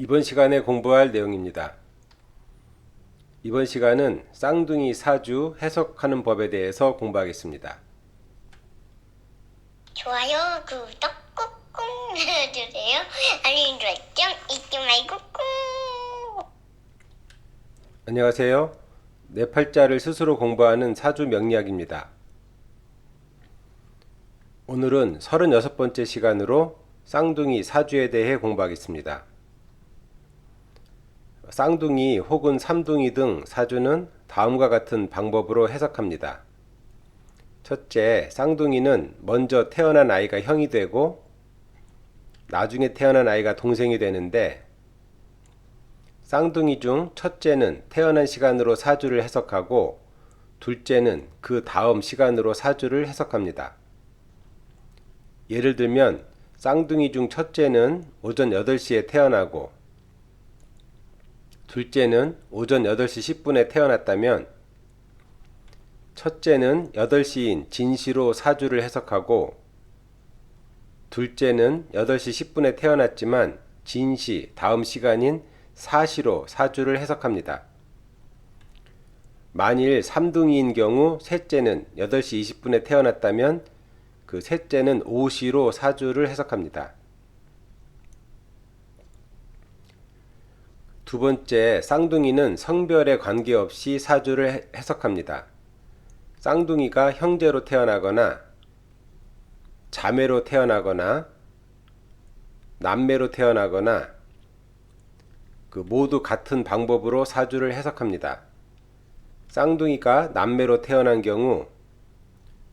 이번 시간에 공부할 내용입니다. 이번 시간은 쌍둥이 사주 해석하는 법에 대해서 공부하겠습니다. 좋아요, 구독 꾹꾹 눌러주세요. 알림 설정 잊지 말고 꾹. 안녕하세요. 네 팔자를 스스로 공부하는 사주 명리학입니다. 오늘은 36번째 시간으로 쌍둥이 사주에 대해 공부하겠습니다. 쌍둥이 혹은 삼둥이 등 사주는 다음과 같은 방법으로 해석합니다. 첫째, 쌍둥이는 먼저 태어난 아이가 형이 되고 나중에 태어난 아이가 동생이 되는데, 쌍둥이 중 첫째는 태어난 시간으로 사주를 해석하고 둘째는 그 다음 시간으로 사주를 해석합니다. 예를 들면 쌍둥이 중 첫째는 오전 8시에 태어나고 둘째는 오전 8시 10분에 태어났다면 첫째는 8시인 진시로 사주를 해석하고 둘째는 8시 10분에 태어났지만 진시 다음 시간인 사시로 사주를 해석합니다. 만일 삼둥이인 경우 셋째는 8시 20분에 태어났다면 그 셋째는 오시로 사주를 해석합니다. 두 번째, 쌍둥이는 성별에 관계없이 사주를 해석합니다. 쌍둥이가 형제로 태어나거나 자매로 태어나거나 남매로 태어나거나 모두 같은 방법으로 사주를 해석합니다. 쌍둥이가 남매로 태어난 경우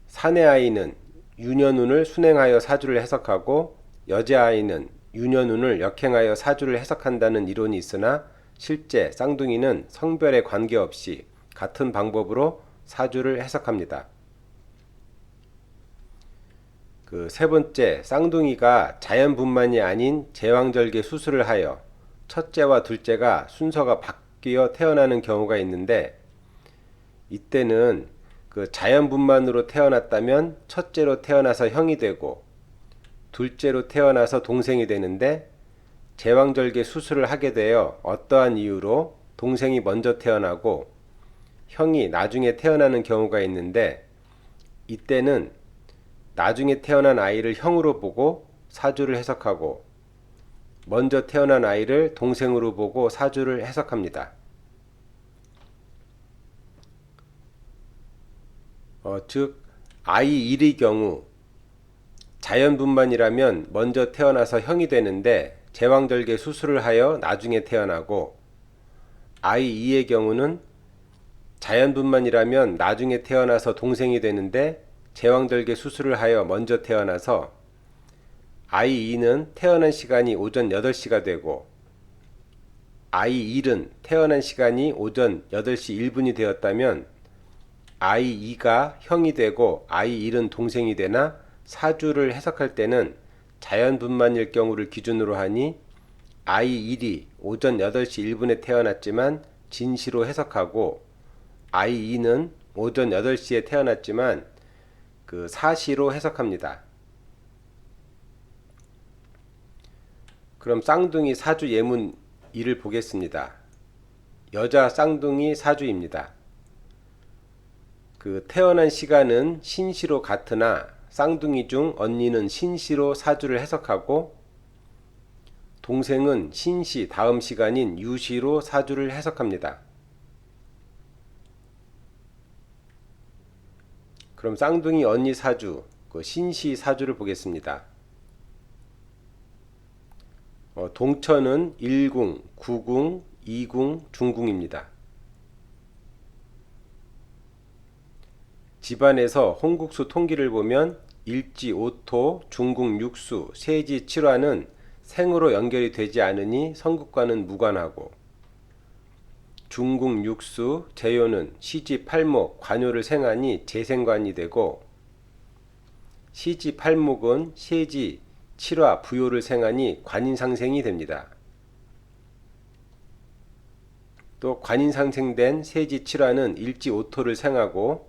사내아이는 유년운을 순행하여 사주를 해석하고 여자아이는 유년운을 역행하여 사주를 해석한다는 이론이 있으나 실제 쌍둥이는 성별에 관계없이 같은 방법으로 사주를 해석합니다. 세 번째, 쌍둥이가 자연분만이 아닌 제왕절개 수술을 하여 첫째와 둘째가 순서가 바뀌어 태어나는 경우가 있는데, 이때는 자연분만으로 태어났다면 첫째로 태어나서 형이 되고 둘째로 태어나서 동생이 되는데, 제왕절개 수술을 하게 되어 어떠한 이유로 동생이 먼저 태어나고 형이 나중에 태어나는 경우가 있는데, 이때는 나중에 태어난 아이를 형으로 보고 사주를 해석하고 먼저 태어난 아이를 동생으로 보고 사주를 해석합니다. 즉 아이 1의 경우 자연분만이라면 먼저 태어나서 형이 되는데 제왕절개 수술을 하여 나중에 태어나고, 아이 2의 경우는 자연분만이라면 나중에 태어나서 동생이 되는데 제왕절개 수술을 하여 먼저 태어나서 아이 2는 태어난 시간이 오전 8시가 되고 아이 1은 태어난 시간이 오전 8시 1분이 되었다면 아이 2가 형이 되고 아이 1은 동생이 되나 사주를 해석할 때는 자연분만일 경우를 기준으로 하니 아이 1이 오전 8시 1분에 태어났지만 진시로 해석하고 아이 2는 오전 8시에 태어났지만 사시로 해석합니다. 그럼 쌍둥이 사주 예문 2를 보겠습니다. 여자 쌍둥이 사주입니다. 태어난 시간은 신시로 같으나 쌍둥이 중 언니는 신시로 사주를 해석하고 동생은 신시 다음 시간인 유시로 사주를 해석합니다. 그럼 쌍둥이 언니 사주, 신시 사주를 보겠습니다. 동천은 1궁, 9궁, 2궁, 중궁입니다. 집안에서 홍국수 통기를 보면 일지 5토, 중궁 6수, 세지 7화는 생으로 연결이 되지 않으니 성국과는 무관하고, 중궁 6수, 재요는 시지 8목, 관요를 생하니 재생관이 되고, 시지 8목은 세지 7화, 부요를 생하니 관인상생이 됩니다. 또 관인상생된 세지 7화는 일지 5토를 생하고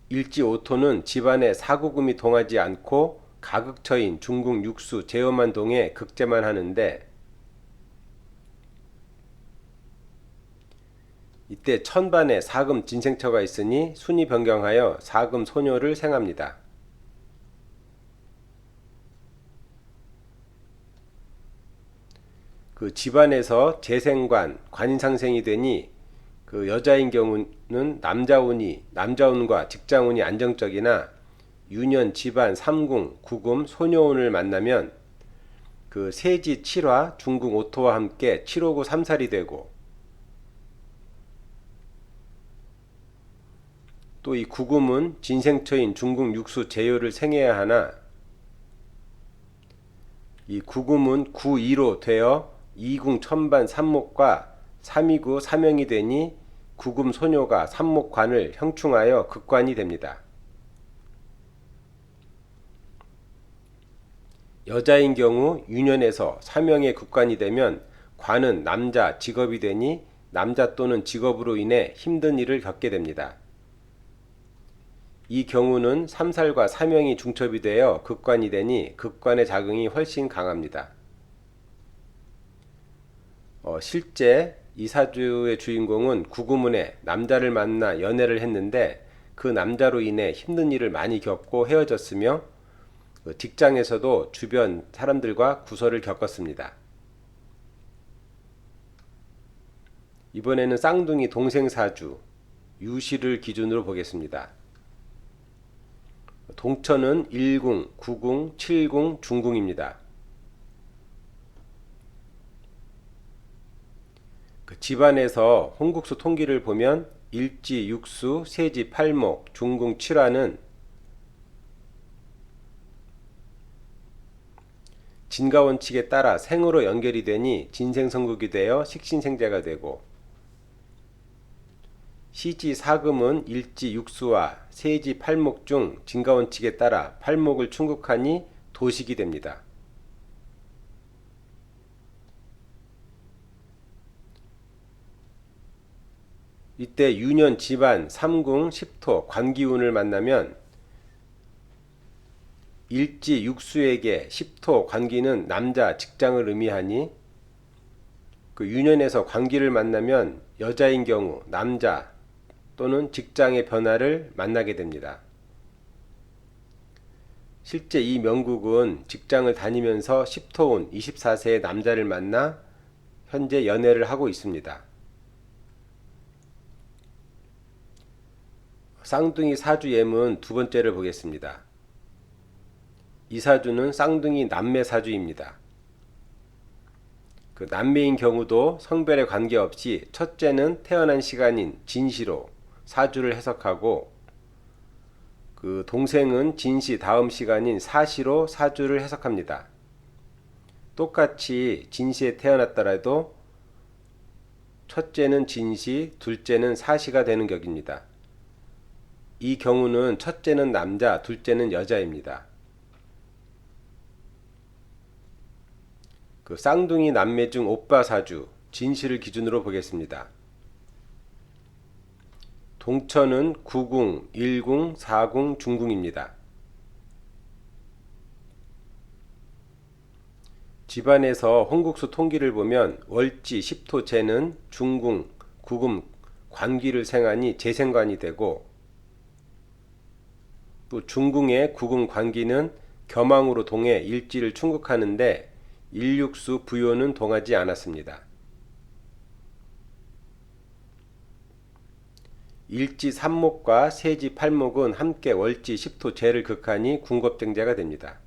일지 5토는 집안에 사구금이 동하지 않고 가극처인 중국 육수 제요만 동에 극제만 하는데 이때 천반에 사금 진생처가 있으니 순이 변경하여 사금 소녀를 생합니다. 그 집안에서 재생관, 관인상생이 되니 그 여자인 경우는 남자운과 직장운이 안정적이나 유년, 집안, 삼궁, 구금, 소녀운을 만나면 그 세지 7화, 중궁 5토와 함께 7호구 3살이 되고 또 이 구금은 진생처인 중궁 육수 제요를 생해야 하나 이 구금은 구2로 되어 이궁 천반 삼목과 삼이구 삼형이 되니 구금 소녀가 삼목관을 형충하여 극관이 됩니다. 여자인 경우 유년에서 삼형의 극관이 되면 관은 남자 직업이 되니 남자 또는 직업으로 인해 힘든 일을 겪게 됩니다. 이 경우는 삼살과 삼형이 중첩이 되어 극관이 되니 극관의 작용이 훨씬 강합니다. 실제 이 사주의 주인공은 구구문에 남자를 만나 연애를 했는데 그 남자로 인해 힘든 일을 많이 겪고 헤어졌으며 직장에서도 주변 사람들과 구설을 겪었습니다. 이번에는 쌍둥이 동생 사주 유시를 기준으로 보겠습니다. 동천은 1궁, 9궁, 7궁, 중궁입니다. 그 집안에서 홍국수 통기를 보면 일지, 육수, 세지, 팔목, 중궁, 7화는 진가원칙에 따라 생으로 연결이 되니 진생성극이 되어 식신생자가 되고 시지 사금은 일지 육수와 세지 팔목 중 진가원칙에 따라 팔목을 충극하니 도식이 됩니다. 이때 유년 집안 삼궁 십토 관기운을 만나면 일지 육수에게 십토 관기는 남자 직장을 의미하니 그 유년에서 관기를 만나면 여자인 경우 남자 또는 직장의 변화를 만나게 됩니다. 실제 이 명국은 직장을 다니면서 십토운 24세의 남자를 만나 현재 연애를 하고 있습니다. 쌍둥이 사주 예문 두 번째를 보겠습니다. 이 사주는 쌍둥이 남매 사주입니다. 그 남매인 경우도 성별에 관계없이 첫째는 태어난 시간인 진시로 사주를 해석하고 그 동생은 진시 다음 시간인 사시로 사주를 해석합니다. 똑같이 진시에 태어났더라도 첫째는 진시, 둘째는 사시가 되는 격입니다. 이 경우는 첫째는 남자, 둘째는 여자입니다. 그 쌍둥이 남매 중 오빠 사주 진시를 기준으로 보겠습니다. 동천은 9궁, 1궁, 4궁, 중궁입니다. 집안에서 홍국수 통기를 보면 월지 십토재는 중궁, 구금, 관기를 생하니 재생관이 되고 또 중궁의 구금 관기는 겸황으로 동해 일지를 충극하는데 일육수 부요는 동하지 않았습니다. 일지 삼목과 세지 팔목은 함께 월지 십토재를 극하니 궁겁쟁자가 됩니다.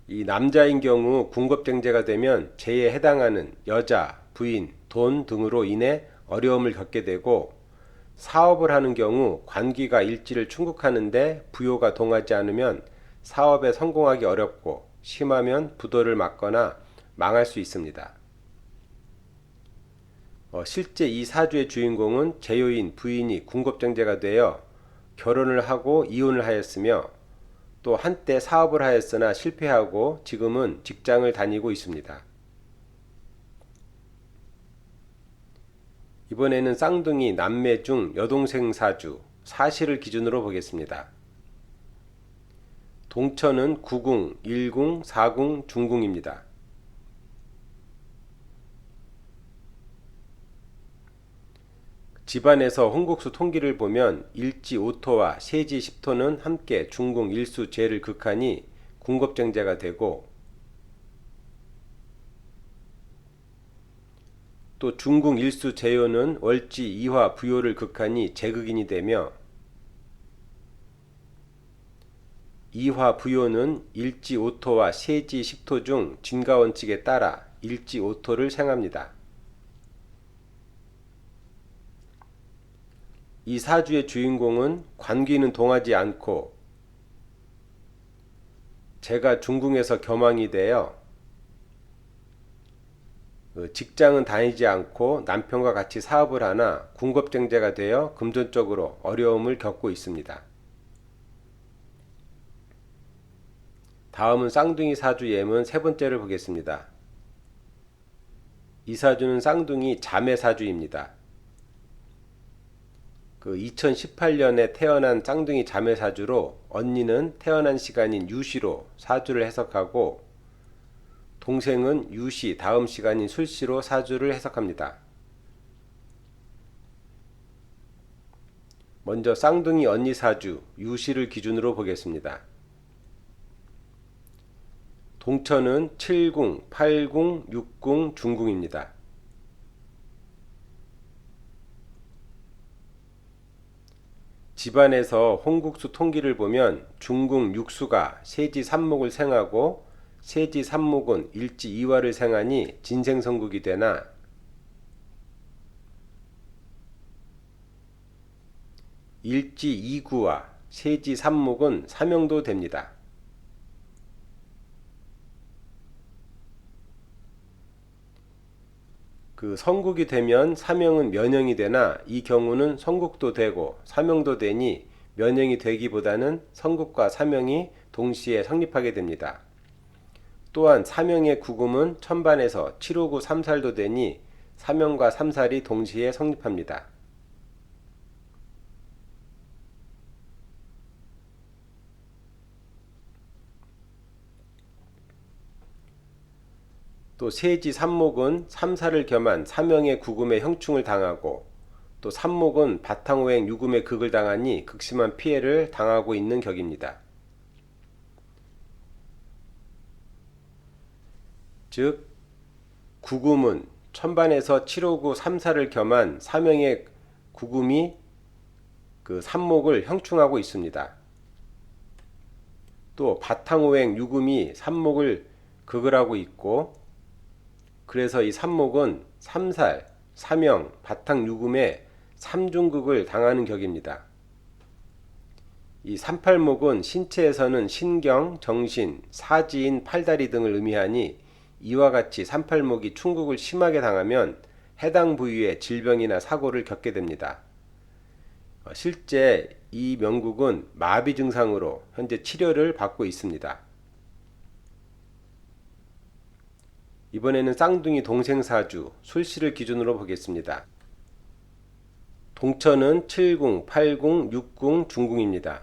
이 남자인 경우 궁겁쟁자가 되면 재에 해당하는 여자, 부인, 돈 등으로 인해 어려움을 겪게 되고 사업을 하는 경우 관기가 일지를 충극하는데 부요가 동하지 않으면 사업에 성공하기 어렵고 심하면 부도를 맞거나 망할 수 있습니다. 실제 이 사주의 주인공은 재요인 부인이 궁겁쟁자가 되어 결혼을 하고 이혼을 하였으며 또 한때 사업을 하였으나 실패하고 지금은 직장을 다니고 있습니다. 이번에는 쌍둥이 남매 중 여동생 사주 사시를 기준으로 보겠습니다. 동천은 90, 10, 40 중궁입니다. 집안에서 홍국수 통기를 보면 일지 5토와 세지 10토는 함께 중궁 일수 재를 극하니 궁겁정제가 되고, 또 중궁 일수 재요는 월지 이화 부요를 극하니 재극인이 되며, 이화 부요는 일지 5토와 세지 10토 중 진가원칙에 따라 일지 5토를 생합니다. 이 사주의 주인공은 관귀는 동하지 않고 제가 중궁에서 겸황이 되어 직장은 다니지 않고 남편과 같이 사업을 하나 궁겁정제가 되어 금전적으로 어려움을 겪고 있습니다. 다음은 쌍둥이 사주 예문 세 번째를 보겠습니다. 이 사주는 쌍둥이 자매 사주입니다. 2018년에 태어난 쌍둥이 자매 사주로 언니는 태어난 시간인 유시로 사주를 해석하고, 동생은 유시 다음 시간인 술시로 사주를 해석합니다. 먼저 쌍둥이 언니 사주 유시를 기준으로 보겠습니다. 동천은 7궁, 8궁, 6궁 중궁입니다. 집안에서 홍국수 통기를 보면 중궁 육수가 세지 3목을 생하고 세지 3목은 일지 2화를 생하니 진생성국이 되나, 일지 2구와 세지 3목은 사명도 됩니다. 성국이 되면 사명은 면형이 되나, 이 경우는 성국도 되고 사명도 되니 면형이 되기보다는 성국과 사명이 동시에 성립하게 됩니다. 또한 사명의 구금은 천반에서 759 3살도 되니 사명과 삼살이 동시에 성립합니다. 또 세지 3목은 삼살을 겸한 사명의 구금에 형충을 당하고, 또 삼목은 바탕호행 유금의 극을 당하니 극심한 피해를 당하고 있는 격입니다. 즉 구금은 천반에서 759 3살을 겸한 사명의 구금이 삼목을 형충하고 있습니다. 또 바탕호행 유금이 삼목을 극을 하고 있고, 그래서 이 삼목은 삼살, 사명, 바탕 유금의 삼중극을 당하는 격입니다. 이 삼팔목은 신체에서는 신경, 정신, 사지인 팔다리 등을 의미하니, 이와 같이 삼팔목이 충극을 심하게 당하면 해당 부위에 질병이나 사고를 겪게 됩니다. 실제 이 명국은 마비 증상으로 현재 치료를 받고 있습니다. 이번에는 쌍둥이 동생 사주 술시를 기준으로 보겠습니다. 동천은 7궁, 8궁, 6궁 중궁입니다.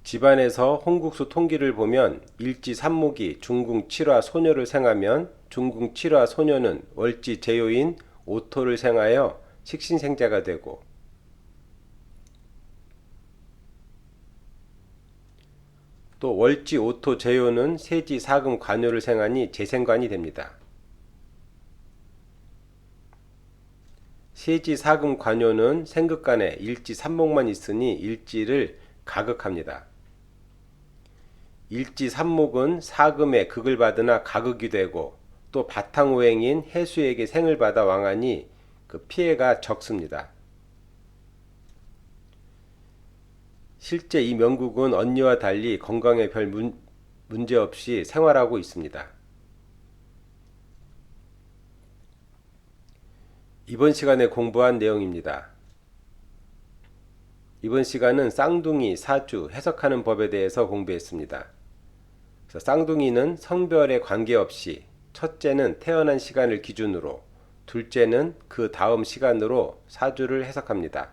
집안에서 홍국수 통기를 보면 일지 3목이 중궁 7화 소녀를 생하면 중궁 7화 소녀는 월지 재요인 5토를 생하여 식신생자가 되고, 또 월지 5토 재요는 세지 4금 관요를 생하니 재생관이 됩니다. 세지 4금 관요는 생극간에 일지 3목만 있으니 일지를 가극합니다. 일지 3목은 4금의 극을 받으나 가극이 되고, 또 바탕호행인 해수에게 생을 받아 왕하니 피해가 적습니다. 실제 이 명국은 언니와 달리 건강에 별 문제 없이 생활하고 있습니다. 이번 시간에 공부한 내용입니다. 이번 시간은 쌍둥이 사주 해석하는 법에 대해서 공부했습니다. 그래서 쌍둥이는 성별에 관계없이 첫째는 태어난 시간을 기준으로, 둘째는 그 다음 시간으로 사주를 해석합니다.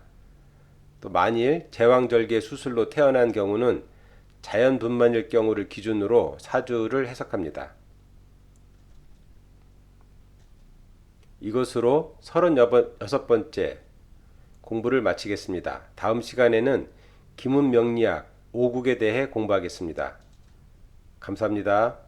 또 만일 제왕절개 수술로 태어난 경우는 자연분만일 경우를 기준으로 사주를 해석합니다. 이것으로 36번째 공부를 마치겠습니다. 다음 시간에는 기문명리학 5국에 대해 공부하겠습니다. 감사합니다.